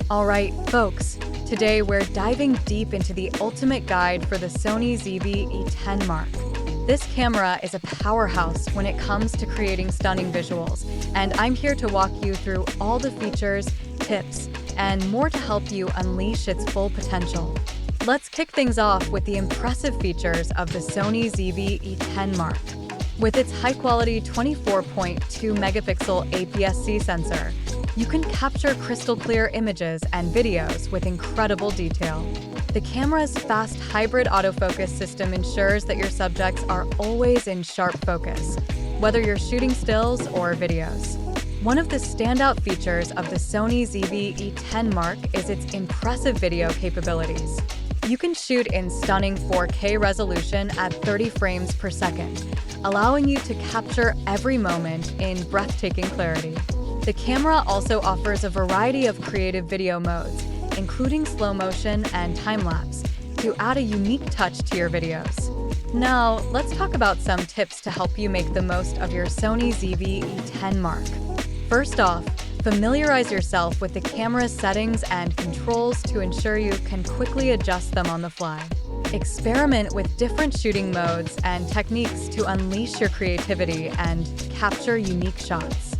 Alright, folks, today we're diving deep into the ultimate guide for the Sony ZV-E10 Mark. This camera is a powerhouse when it comes to creating stunning visuals, and I'm here to walk you through all the features, tips, and more to help you unleash its full potential. Let's kick things off with the impressive features of the Sony ZV-E10 Mark. With its high-quality 24.2 megapixel APS-C sensor, you can capture crystal-clear images and videos with incredible detail. The camera's fast hybrid autofocus system ensures that your subjects are always in sharp focus, whether you're shooting stills or videos. One of the standout features of the Sony ZV-E10 Mark is its impressive video capabilities. You can shoot in stunning 4K resolution at 30 frames per second, allowing you to capture every moment in breathtaking clarity. The camera also offers a variety of creative video modes, including slow motion and time-lapse, to add a unique touch to your videos. Now, let's talk about some tips to help you make the most of your Sony ZV-E10 Mark. First off, familiarize yourself with the camera's settings and controls to ensure you can quickly adjust them on the fly. Experiment with different shooting modes and techniques to unleash your creativity and capture unique shots.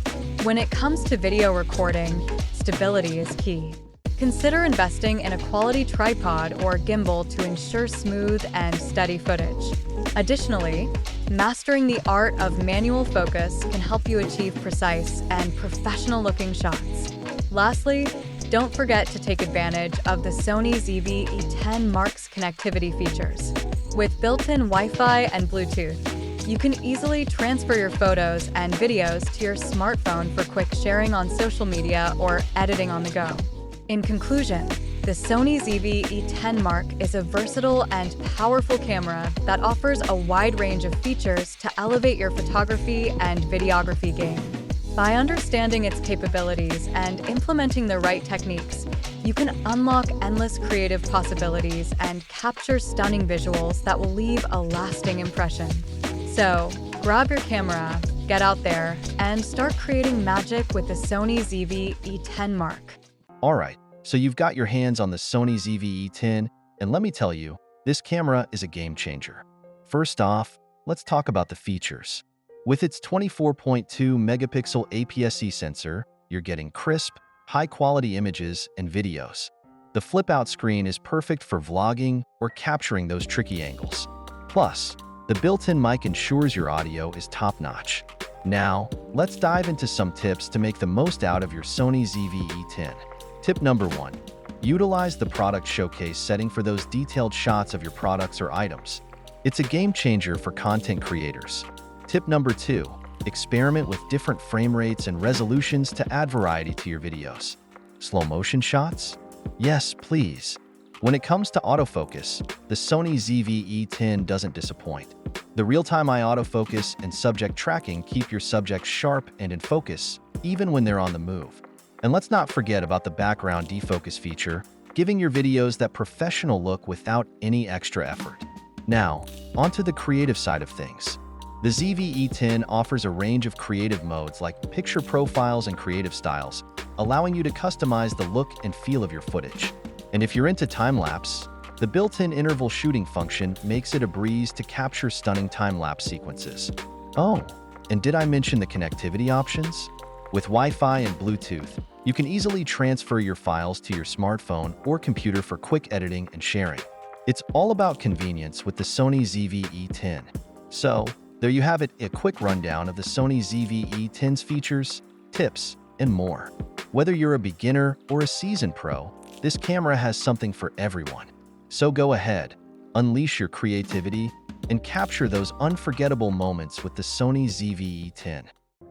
When it comes to video recording, stability is key. Consider investing in a quality tripod or gimbal to ensure smooth and steady footage. Additionally, mastering the art of manual focus can help you achieve precise and professional-looking shots. Lastly, don't forget to take advantage of the Sony ZV-E10 Mark's connectivity features. With built-in Wi-Fi and Bluetooth, you can easily transfer your photos and videos to your smartphone for quick sharing on social media or editing on the go. In conclusion, the Sony ZV-E10 Mark is a versatile and powerful camera that offers a wide range of features to elevate your photography and videography game. By understanding its capabilities and implementing the right techniques, you can unlock endless creative possibilities and capture stunning visuals that will leave a lasting impression. So, grab your camera, get out there, and start creating magic with the Sony ZV-E10 Mark. Alright, so you've got your hands on the Sony ZV-E10, and let me tell you, this camera is a game changer. First off, let's talk about the features. With its 24.2 megapixel APS-C sensor, you're getting crisp, high-quality images and videos. The flip-out screen is perfect for vlogging or capturing those tricky angles. Plus, the built-in mic ensures your audio is top-notch. Now, let's dive into some tips to make the most out of your Sony ZV-E10. Tip number 1. Utilize the product showcase setting for those detailed shots of your products or items. It's a game changer for content creators. Tip number 2. Experiment with different frame rates and resolutions to add variety to your videos. Slow motion shots? Yes, please. When it comes to autofocus, the Sony ZV-E10 doesn't disappoint. The real-time eye autofocus and subject tracking keep your subjects sharp and in focus, even when they're on the move. And let's not forget about the background defocus feature, giving your videos that professional look without any extra effort. Now, onto the creative side of things. The ZV-E10 offers a range of creative modes like picture profiles and creative styles, allowing you to customize the look and feel of your footage. And if you're into time-lapse, the built-in interval shooting function makes it a breeze to capture stunning time-lapse sequences. Oh, and did I mention the connectivity options? With Wi-Fi and Bluetooth, you can easily transfer your files to your smartphone or computer for quick editing and sharing. It's all about convenience with the Sony ZV-E10. So, there you have it, a quick rundown of the Sony ZV-E10's features, tips, and more. Whether you're a beginner or a seasoned pro, this camera has something for everyone. So go ahead, unleash your creativity, and capture those unforgettable moments with the Sony ZV-E10.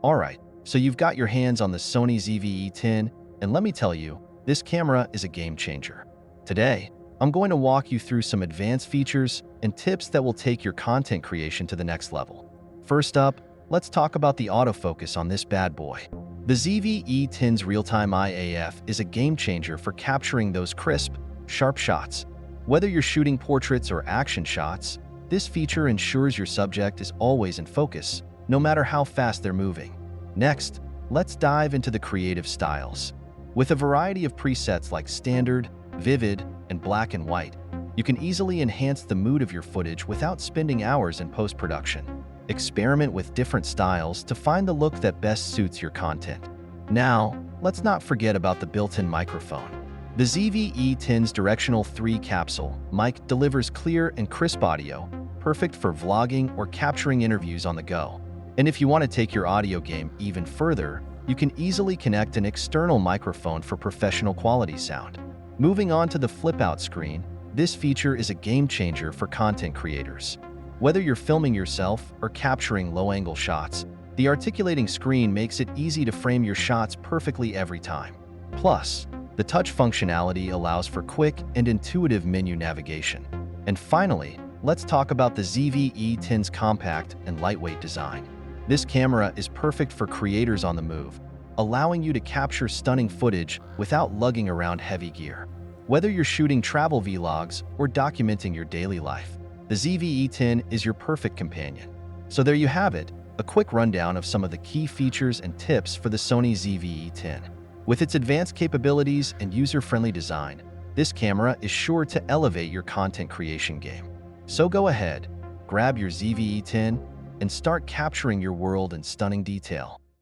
Alright, so you've got your hands on the Sony ZV-E10, and let me tell you, this camera is a game changer. Today, I'm going to walk you through some advanced features and tips that will take your content creation to the next level. First up, let's talk about the autofocus on this bad boy. The ZV-E10's real-time eye AF is a game changer for capturing those crisp, sharp shots. Whether you're shooting portraits or action shots, this feature ensures your subject is always in focus, no matter how fast they're moving. Next, let's dive into the creative styles. With a variety of presets like standard, vivid, and black and white, you can easily enhance the mood of your footage without spending hours in post-production. Experiment with different styles to find the look that best suits your content. Now, let's not forget about the built-in microphone. The ZV-E10's Directional 3 capsule mic delivers clear and crisp audio, perfect for vlogging or capturing interviews on the go. And if you want to take your audio game even further, you can easily connect an external microphone for professional quality sound. Moving on to the flip-out screen, this feature is a game changer for content creators. Whether you're filming yourself or capturing low-angle shots, the articulating screen makes it easy to frame your shots perfectly every time. Plus, the touch functionality allows for quick and intuitive menu navigation. And finally, let's talk about the ZV-E10's compact and lightweight design. This camera is perfect for creators on the move, allowing you to capture stunning footage without lugging around heavy gear. Whether you're shooting travel vlogs or documenting your daily life, the ZV-E10 is your perfect companion. So there you have it, a quick rundown of some of the key features and tips for the Sony ZV-E10. With its advanced capabilities and user-friendly design, this camera is sure to elevate your content creation game. So go ahead, grab your ZV-E10, and start capturing your world in stunning detail.